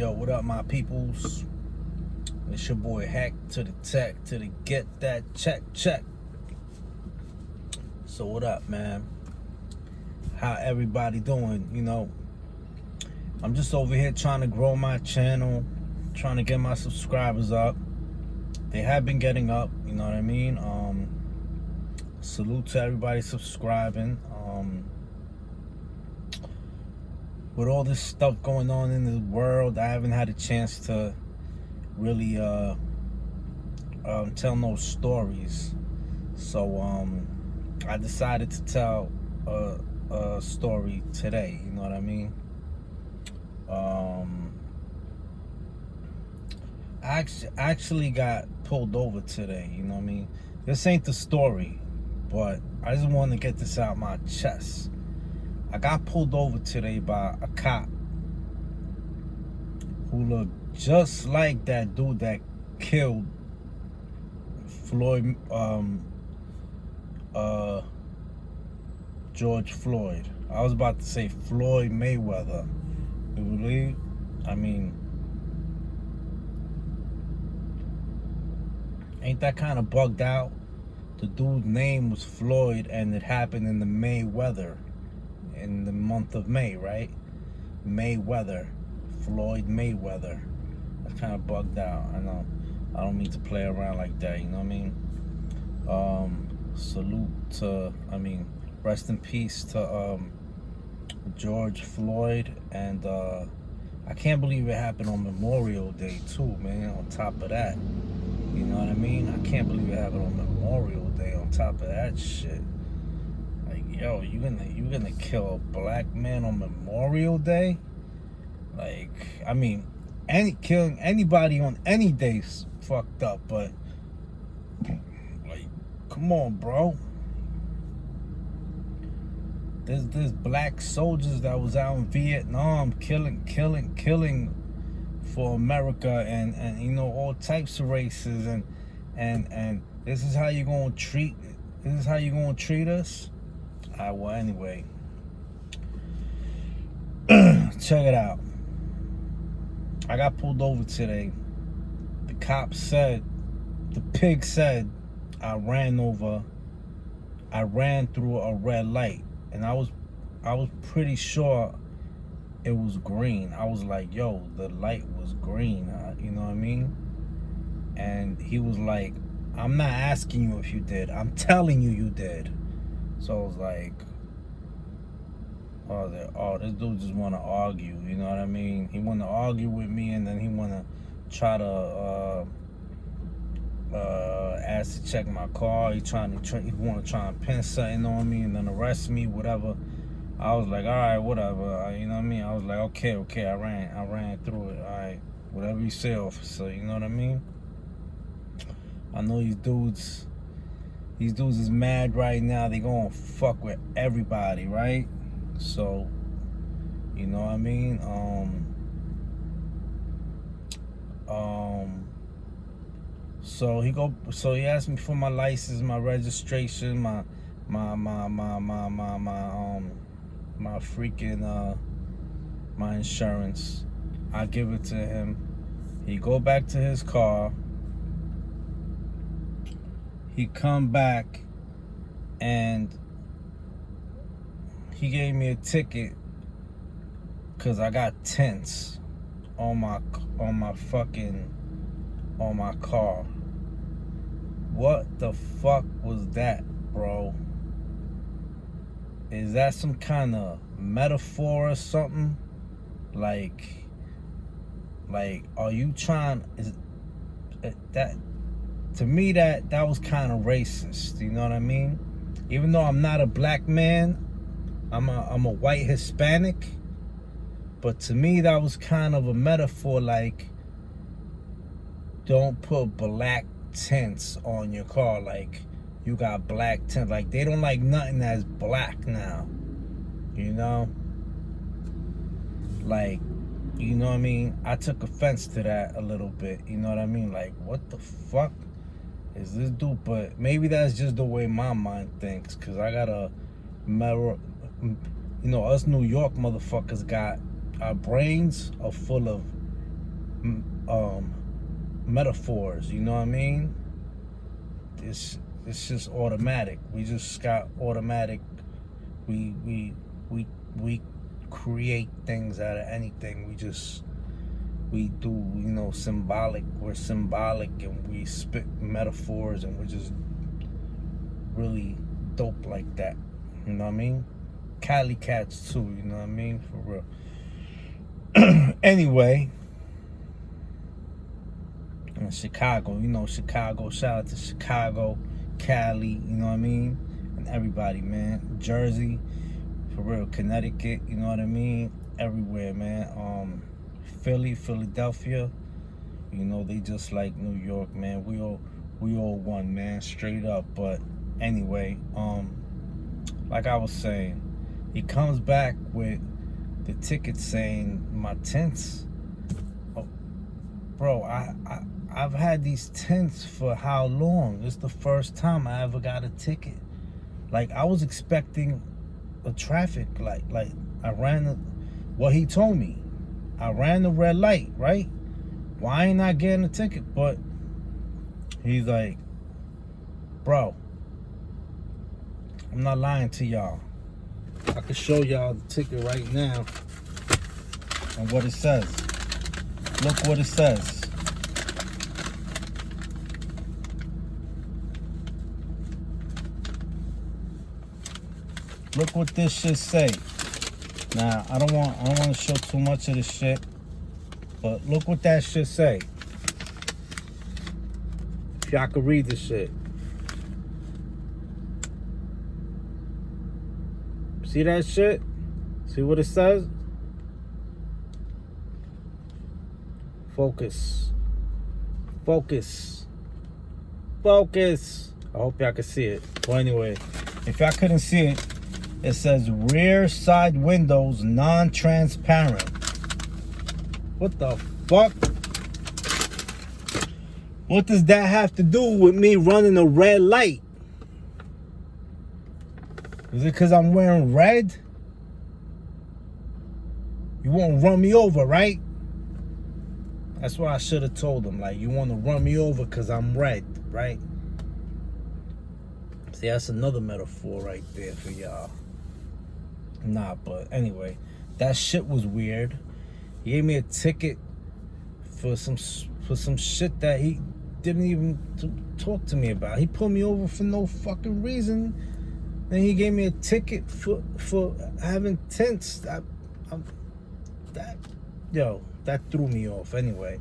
Yo, what up, my peoples? It's your boy Hack to the Tech to the Get That Check. So what up, man? How everybody doing? I'm just over here trying to grow my channel, trying to get my subscribers up. They have been getting up, you know what I mean? Salute to everybody subscribing. With all this stuff going on in the world, I haven't had a chance to really tell no stories. So I decided to tell a story today, you know what I mean? I actually got pulled over today, you know what I mean? This ain't the story, but I just want to get this out my chest. I got pulled over today by a cop who looked just like that dude that killed George Floyd. I was about to say Floyd Mayweather. You believe? I mean, ain't that kind of bugged out? The dude's name was Floyd, and it happened in the Mayweather, in the month of May, right? Mayweather, Floyd Mayweather. That's kind of bugged out. I know. I don't mean to play around like that, you know what I mean? Salute to, rest in peace to George Floyd. And I can't believe it happened on Memorial Day too, man. On top of that, you know what I mean? I can't believe it happened on Memorial Day on top of that shit. Like, yo, you gonna kill a black man on Memorial Day? Like, I mean, killing anybody on any day's fucked up, but like, come on, bro. There's black soldiers that was out in Vietnam killing for America and you know, all types of races, and this is how you gonna treat us? Well, anyway, check it out. I got pulled over today. The cop said, the pig said, I ran through a red light, and I was pretty sure it was green. I was like, yo, the light was green, you know what I mean? And he was like, I'm not asking you if you did, I'm telling you did. So I was like, oh, this dude just want to argue, you know what I mean? He want to argue with me, and then he want to try to ask to check my car. He want to try and pin something on me and then arrest me, whatever. I was like, all right, whatever, you know what I mean? I was like, okay, I ran through it, all right, whatever you say, officer, you know what I mean? I know these dudes is mad right now. They gonna fuck with everybody, right? So, you know what I mean? So he asked me for my license, my registration, my freaking my insurance. I give it to him. He go back to his car. He come back and he gave me a ticket because I got tints on my car. What the fuck was that, bro? Is that some kind of metaphor or something? Like, are you trying? Is that? To me, that was kind of racist. You know what I mean? Even though I'm not a black man, I'm a white Hispanic. But to me, that was kind of a metaphor. Like, don't put black tints on your car. Like, you got black tints. Like, they don't like nothing that's black now. You know? Like, you know what I mean? I took offense to that a little bit. You know what I mean? Like, what the fuck is this dude? But maybe that's just the way my mind thinks, because I got a mirror. You know, us New York motherfuckers got, our brains are full of metaphors. You know what I mean? It's just automatic. We just got automatic. We create things out of anything. We do, symbolic. We're symbolic, and we spit metaphors, and we're just really dope like that. You know what I mean? Cali cats too. You know what I mean? For real. Anyway, in Chicago, Chicago. Shout out to Chicago, Cali. You know what I mean? And everybody, man. Jersey, for real. Connecticut. You know what I mean? Everywhere, man. Philly, Philadelphia. They just like New York, man. We all one, man. Straight up. But anyway, like I was saying, he comes back with the ticket saying my tints. Oh, bro, I've had these tints for how long? It's the first time I ever got a ticket. Like, I was expecting a traffic light. Like, what he told me. I ran the red light, right? Why ain't I getting a ticket? But he's like, bro, I'm not lying to y'all. I can show y'all the ticket right now and what it says. Look what it says. Look what this shit say. Now, I don't want to show too much of this shit, but look what that shit say. If y'all could read this shit. See that shit? See what it says? Focus. Focus. Focus. I hope y'all can see it. Well, anyway, if y'all couldn't see it, it says rear side windows non-transparent. What the fuck? What does that have to do with me running a red light? Is it because I'm wearing red? You won't run me over, right? That's what I should have told him. Like, you want to run me over because I'm red, right? See, that's another metaphor right there for y'all. Nah, but anyway, that shit was weird. He gave me a ticket for some shit that he didn't even talk to me about. He pulled me over for no fucking reason. Then he gave me a ticket for having tints. That threw me off. Anyway,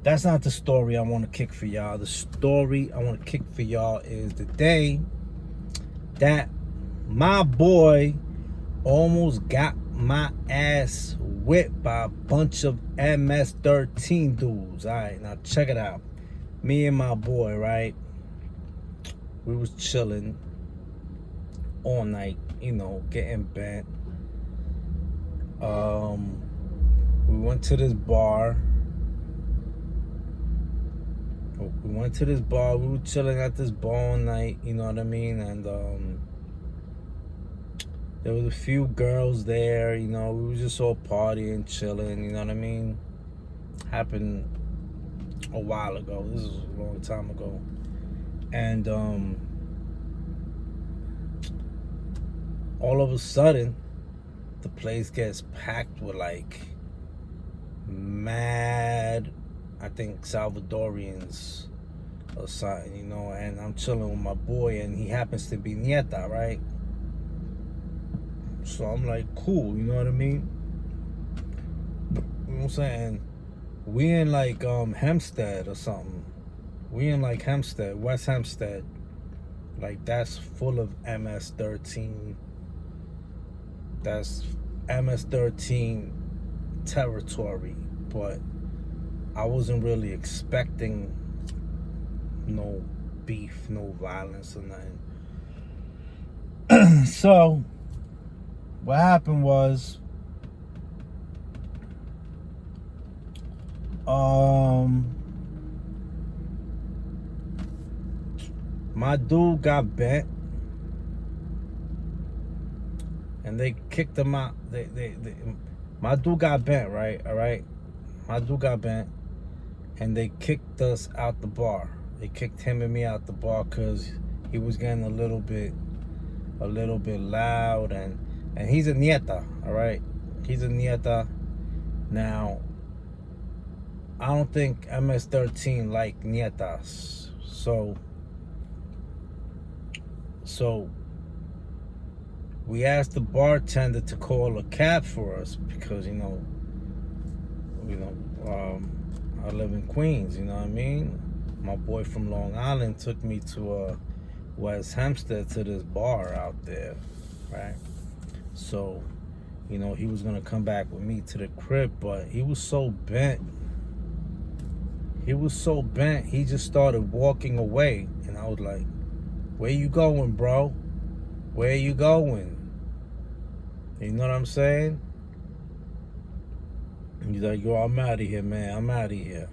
that's not the story I want to kick for y'all. The story I want to kick for y'all is the day that my boy almost got my ass whipped by a bunch of MS-13 dudes. All right, now check it out. Me and my boy, right? We was chilling all night, getting bent. We went to this bar. We were chilling at this bar all night, you know what I mean? And there was a few girls there, we were just all partying, chilling, you know what I mean? Happened a while ago. This was a long time ago. And all of a sudden, the place gets packed with like mad, I think, Salvadorians or something, and I'm chilling with my boy, and he happens to be neta, right? So I'm like, cool, you know what I mean? You know what I'm saying? We in like Hempstead or something. We in like Hempstead, West Hempstead. Like, that's full of MS-13. That's MS-13 territory. But I wasn't really expecting no beef, no violence or nothing. So what happened was, my dude got bent, and they kicked him out. My dude got bent, right? All right. My dude got bent, and they kicked us out the bar. They kicked him and me out the bar because he was getting a little bit loud, and he's a neta, all right? He's a neta. Now, I don't think MS-13 like nietas. So we asked the bartender to call a cab for us because, I live in Queens, you know what I mean? My boy from Long Island took me to West Hempstead to this bar out there, right? So, he was gonna come back with me to the crib, but he was so bent. He just started walking away, and I was like, "Where you going, bro? Where you going?" You know what I'm saying? He's like, "Yo, I'm out of here, man. I'm out of here."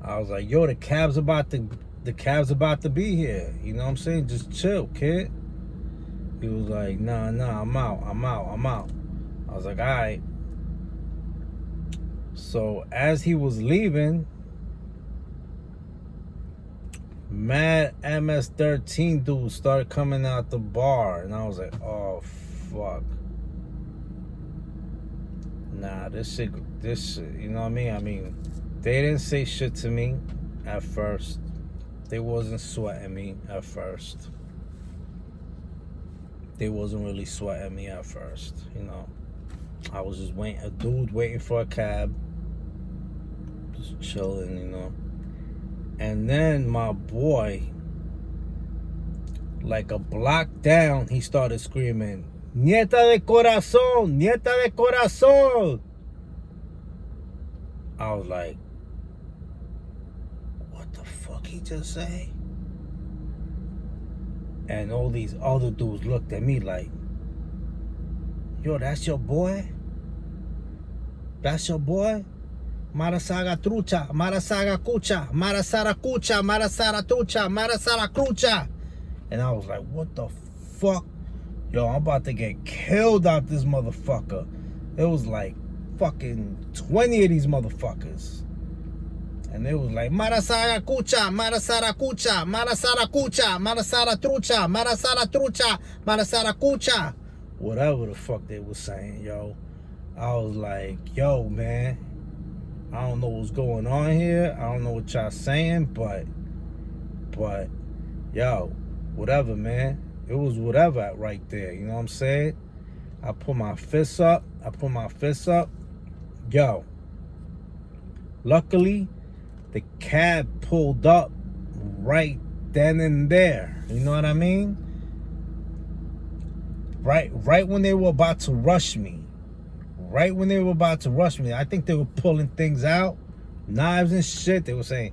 I was like, "Yo, the cab's about to be here. You know what I'm saying? Just chill, kid." He was like, nah, I'm out. I was like, all right. So as he was leaving, mad MS-13 dudes started coming out the bar, and I was like, oh fuck. Nah, this shit, you know what I mean? I mean, they didn't say shit to me at first. They wasn't sweating me at first. They wasn't really sweating me at first, I was just a dude waiting for a cab, just chilling, And then my boy, like a block down, he started screaming, "Nieta de corazón, nieta de corazón." I was like, what the fuck he just say? And all these other dudes looked at me like, "Yo, that's your boy? That's your boy? Marasaga trucha, marasaga cucha, marasara cucha, marasara trucha, marasara crucha." And I was like, what the fuck? Yo, I'm about to get killed out this motherfucker. It was like fucking 20 of these motherfuckers. And it was like, "Marasara cucha, marasara cucha, marasara cucha, marasara trucha, marasara trucha, marasara cucha." Whatever the fuck they was saying, yo. I was like, yo, man, I don't know what's going on here. I don't know what y'all saying, but, yo, whatever, man. It was whatever right there, you know what I'm saying? I put my fists up. Yo, luckily, the cab pulled up right then and there. You know what I mean? Right when they were about to rush me. I think they were pulling things out, knives and shit. They were saying,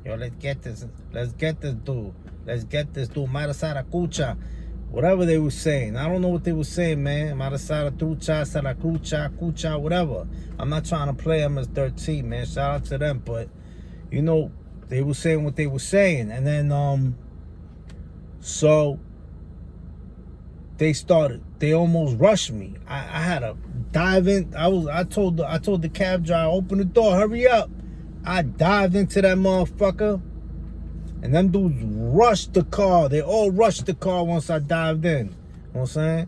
"Yo, let's get this dude. Marasara cucha." Whatever they were saying. I don't know what they were saying, man. Marasara trucha, sara cucha, whatever. I'm not trying to play MS-13, man. Shout out to them, but they were saying what they were saying. And then so they almost rushed me. I had to dive in. I told the cab driver, "Open the door, hurry up." I dived into that motherfucker, and them dudes rushed the car. They all rushed the car once I dived in. You know what I'm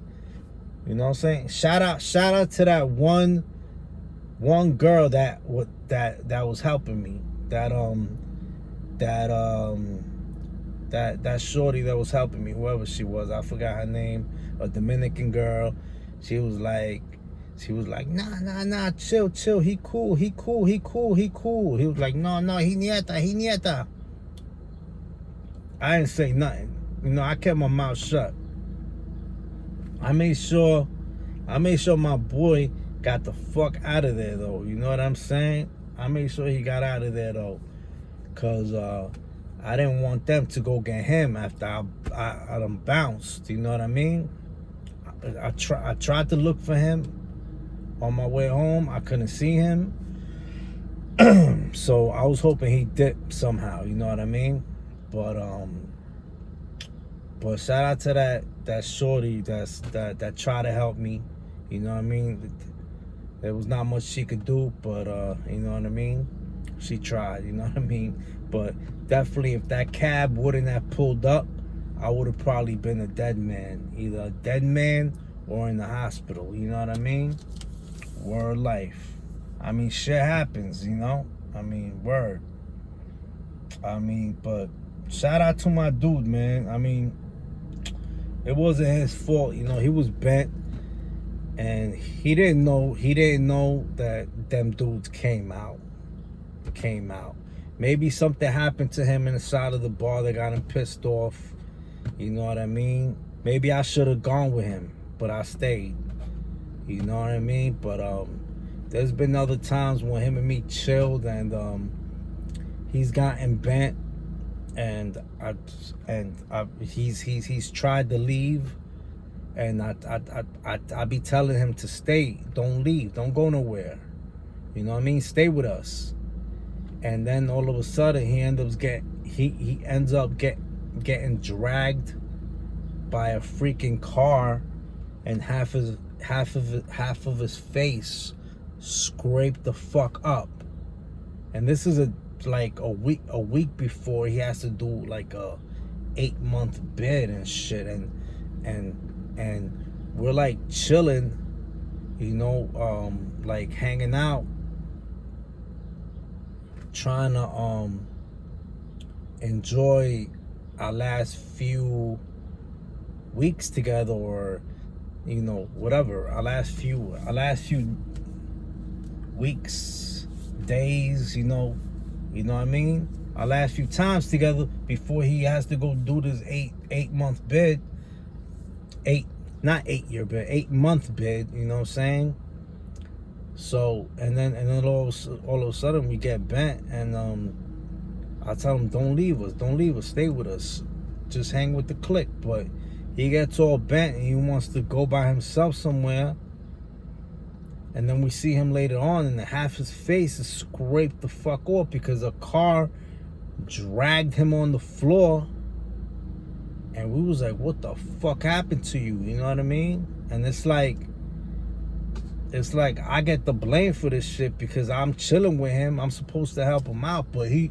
saying? Shout out to that one girl that was helping me. That shorty that was helping me, whoever she was, I forgot her name, a Dominican girl. She was like, nah, chill, he cool. He was like, no, he nieta. I didn't say nothing. I kept my mouth shut. I made sure my boy got the fuck out of there, though. You know what I'm saying? I made sure he got out of there, though, because I didn't want them to go get him after I done bounced. You know what I mean? I tried to look for him on my way home. I couldn't see him. So I was hoping he dipped somehow. You know what I mean? But shout out to that shorty that tried to help me. You know what I mean? There was not much she could do, but you know what I mean? She tried, you know what I mean? But definitely, if that cab wouldn't have pulled up, I would have probably been a dead man. Either a dead man or in the hospital, you know what I mean? Word life. I mean, shit happens, you know? I mean, word. I mean, but shout out to my dude, man. I mean, it wasn't his fault, you know. He was bent, and he didn't know that them dudes came out. Maybe something happened to him in the side of the bar that got him pissed off. You know what I mean? Maybe I should have gone with him, but I stayed. You know what I mean? But there's been other times when him and me chilled, and he's gotten bent, and he's tried to leave, and I be telling him to stay, don't leave, don't go nowhere. You know what I mean? Stay with us. And then all of a sudden he ends up getting dragged by a freaking car, and half of his face scraped the fuck up. And this is a week before he has to do like a 8-month bid and shit, and we're like chilling, you know, like hanging out, trying to enjoy our last few weeks together, or you know, whatever, our last few weeks, days, you know what I mean, our last few times together before he has to go do this 8-month bid, 8-month bid, you know what I'm saying? So and then all of a sudden we get bent, and I tell him, don't leave us, stay with us, just hang with the clique. But he gets all bent and he wants to go by himself somewhere, and then we see him later on, and half his face is scraped the fuck off because a car dragged him on the floor. And we was like, what the fuck happened to you? You know what I mean? And it's like I get the blame for this shit because I'm chilling with him. I'm supposed to help him out, but he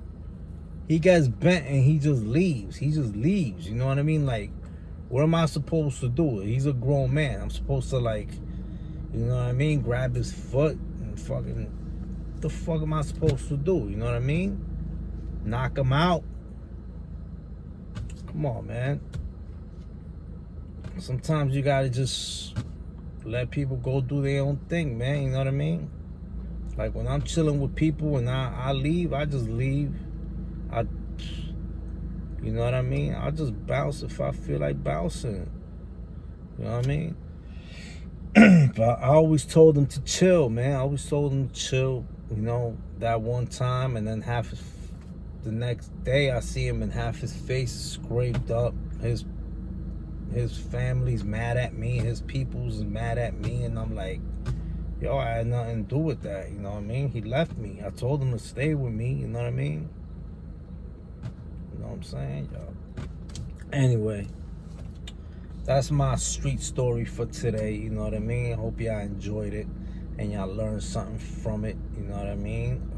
gets bent and he just leaves. You know what I mean? Like, what am I supposed to do? He's a grown man. I'm supposed to, like, you know what I mean, grab his foot and fucking, what the fuck am I supposed to do? You know what I mean? Knock him out? Come on, man. Sometimes you gotta just let people go do their own thing, man. You know what I mean? Like, when I'm chilling with people and I leave, I just leave. You know what I mean? I'll just bounce if I feel like bouncing. You know what I mean? But I always told him to chill, man. I always told him to chill, you know, that one time. And then the next day I see him and half his face scraped up. His family's mad at me. His people's mad at me. And I'm like, yo, I had nothing to do with that. You know what I mean? He left me. I told him to stay with me. You know what I mean? You know what I'm saying, yo? Anyway, that's my street story for today. You know what I mean? Hope y'all enjoyed it and y'all learned something from it. You know what I mean?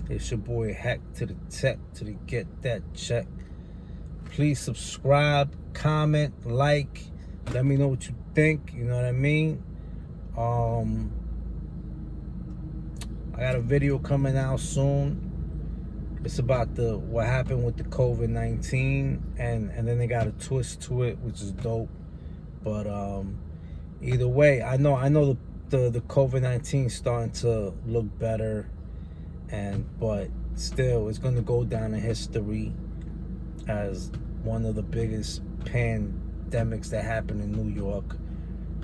It's your boy Heck to the tech to the get that check. Please subscribe, comment, like. Let me know what you think. You know what I mean? I got a video coming out soon. It's about what happened with the COVID-19, and then they got a twist to it, which is dope. But either way, I know the COVID-19 starting to look better, but still, it's gonna go down in history as one of the biggest pandemics that happened in New York.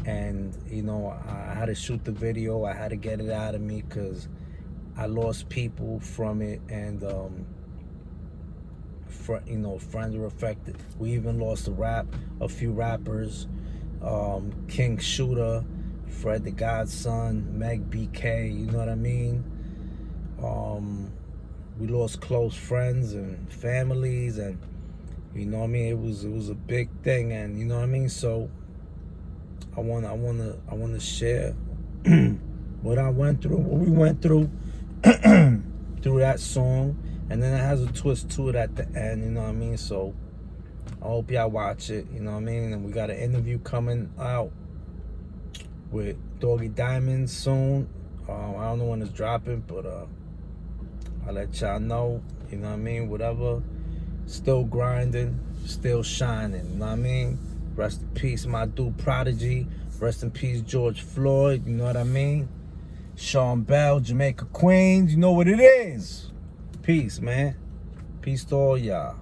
And you know, I had to shoot the video. I had to get it out of me because I lost people from it, and you know, friends were affected. We even lost a few rappers, King Shooter, Fred the Godson, Meg BK. You know what I mean? We lost close friends and families, and you know what I mean. It was a big thing, and you know what I mean. So I wanna share what I went through, what we went through through that song. And then it has a twist to it at the end, you know what I mean? So I hope y'all watch it, you know what I mean? And we got an interview coming out with Doggy Diamond soon. I don't know when it's dropping, but I'll let y'all know, you know what I mean? Whatever. Still grinding, still shining, you know what I mean? Rest in peace, my dude Prodigy. Rest in peace, George Floyd, you know what I mean? Sean Bell, Jamaica Queens, you know what it is. Peace, man. Peace to all y'all.